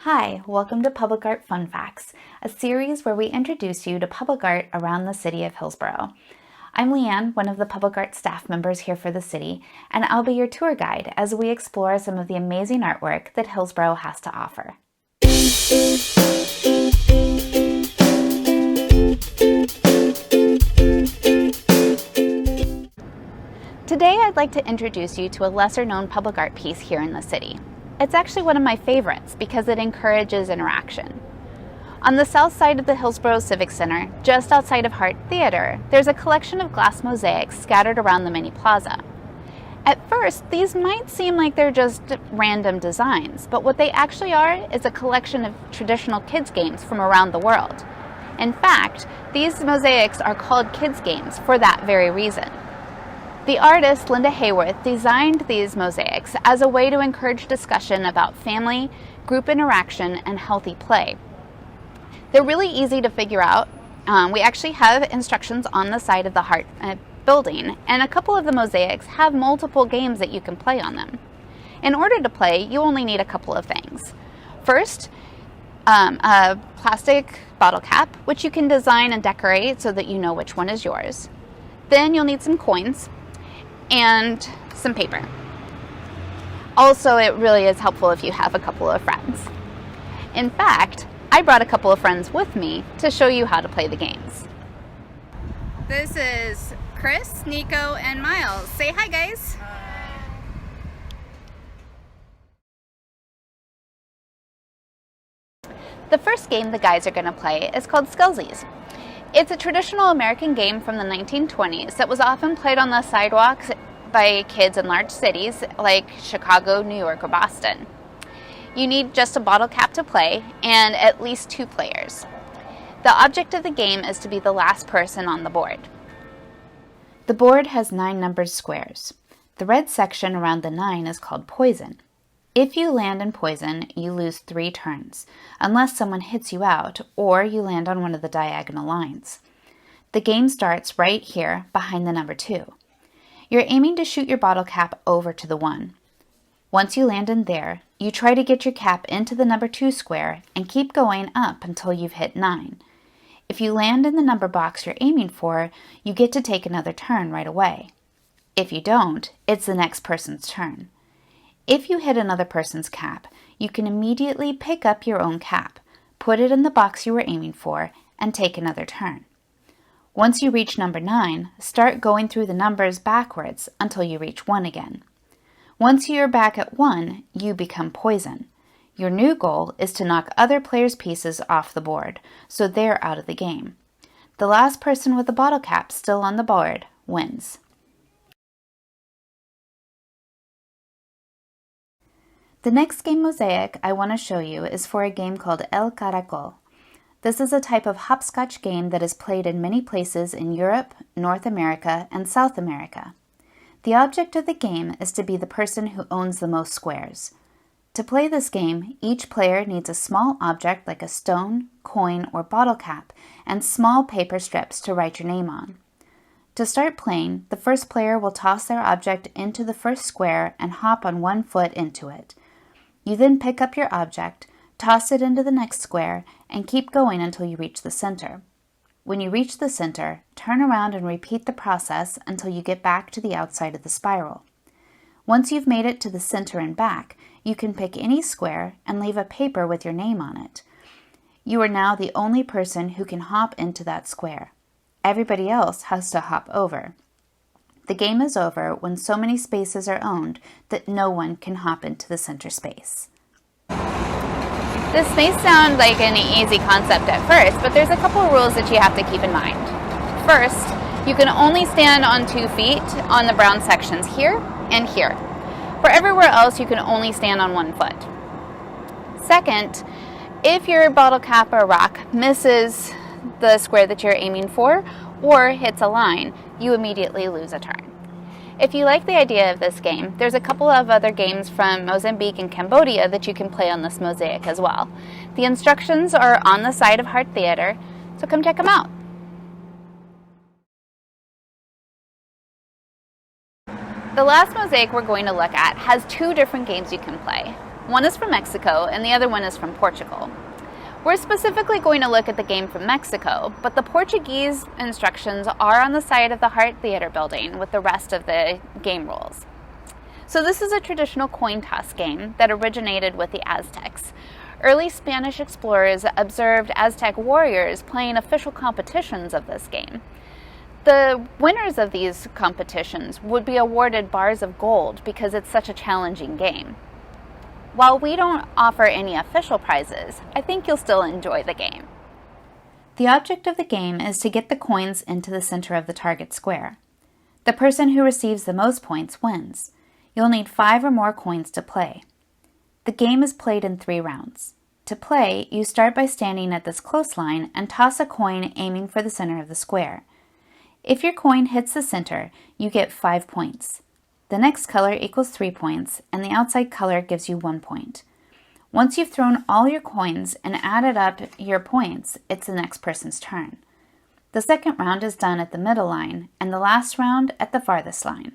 Hi, welcome to Public Art Fun Facts, a series where we introduce you to public art around the city of Hillsboro. I'm LeAnn, one of the public art staff members here for the city, and I'll be your tour guide as we explore some of the amazing artwork that Hillsboro has to offer. Today I'd like to introduce you to a lesser-known public art piece here in the city. It's actually one of my favorites because it encourages interaction. On the south side of the Hillsboro Civic Center, just outside of Hart Theater, there's a collection of glass mosaics scattered around the mini plaza. At first, these might seem like they're just random designs, but what they actually are is a collection of traditional kids' games from around the world. In fact, these mosaics are called kids' games for that very reason. The artist Linda Haworth designed these mosaics as a way to encourage discussion about family, group interaction, and healthy play. They're really easy to figure out. We actually have instructions on the side of the Hart building, and a couple of the mosaics have multiple games that you can play on them. In order to play, you only need a couple of things. First, a plastic bottle cap, which you can design and decorate so that you know which one is yours. Then you'll need some coins and some paper. Also, it really is helpful if you have a couple of friends. In fact, I brought a couple of friends with me to show you how to play the games. This is Chris, Nico, and Miles. Say hi, guys. The first game the guys are going to play is called Skillsies. It's a traditional American game from the 1920s that was often played on the sidewalks by kids in large cities like Chicago, New York, or Boston. You need just a bottle cap to play and at least 2 players. The object of the game is to be the last person on the board. The board has 9 numbered squares. The red section around the 9 is called poison. If you land in poison, you lose 3 turns, unless someone hits you out or you land on one of the diagonal lines. The game starts right here behind the number 2. You're aiming to shoot your bottle cap over to the 1. Once you land in there, you try to get your cap into the number 2 square and keep going up until you've hit 9. If you land in the number box you're aiming for, you get to take another turn right away. If you don't, it's the next person's turn. If you hit another person's cap, you can immediately pick up your own cap, put it in the box you were aiming for, and take another turn. Once you reach number 9, start going through the numbers backwards until you reach 1 again. Once you're back at 1, you become poison. Your new goal is to knock other players' pieces off the board, so they're out of the game. The last person with the bottle cap still on the board wins. The next game mosaic I want to show you is for a game called El Caracol. This is a type of hopscotch game that is played in many places in Europe, North America, and South America. The object of the game is to be the person who owns the most squares. To play this game, each player needs a small object like a stone, coin, or bottle cap, and small paper strips to write your name on. To start playing, the first player will toss their object into the first square and hop on 1 foot into it. You then pick up your object, toss it into the next square, and keep going until you reach the center. When you reach the center, turn around and repeat the process until you get back to the outside of the spiral. Once you've made it to the center and back, you can pick any square and leave a paper with your name on it. You are now the only person who can hop into that square. Everybody else has to hop over. The game is over when so many spaces are owned that no one can hop into the center space. This may sound like an easy concept at first, but there's a couple of rules that you have to keep in mind. First, you can only stand on 2 feet on the brown sections here and here. For everywhere else, you can only stand on 1 foot. Second, if your bottle cap or rock misses the square that you're aiming for or hits a line, you immediately lose a turn. If you like the idea of this game, there's a couple of other games from Mozambique and Cambodia that you can play on this mosaic as well. The instructions are on the side of Hart Theater, so come check them out. The last mosaic we're going to look at has 2 different games you can play. One is from Mexico and the other one is from Portugal. We're specifically going to look at the game from Mexico, but the Portuguese instructions are on the side of the Hart Theater building with the rest of the game rules. So this is a traditional coin toss game that originated with the Aztecs. Early Spanish explorers observed Aztec warriors playing official competitions of this game. The winners of these competitions would be awarded bars of gold because it's such a challenging game. While we don't offer any official prizes, I think you'll still enjoy the game. The object of the game is to get the coins into the center of the target square. The person who receives the most points wins. You'll need 5 or more coins to play. The game is played in 3 rounds. To play, you start by standing at this close line and toss a coin aiming for the center of the square. If your coin hits the center, you get 5 points. The next color equals 3 points, and the outside color gives you 1 point. Once you've thrown all your coins and added up your points, it's the next person's turn. The second round is done at the middle line, and the last round at the farthest line.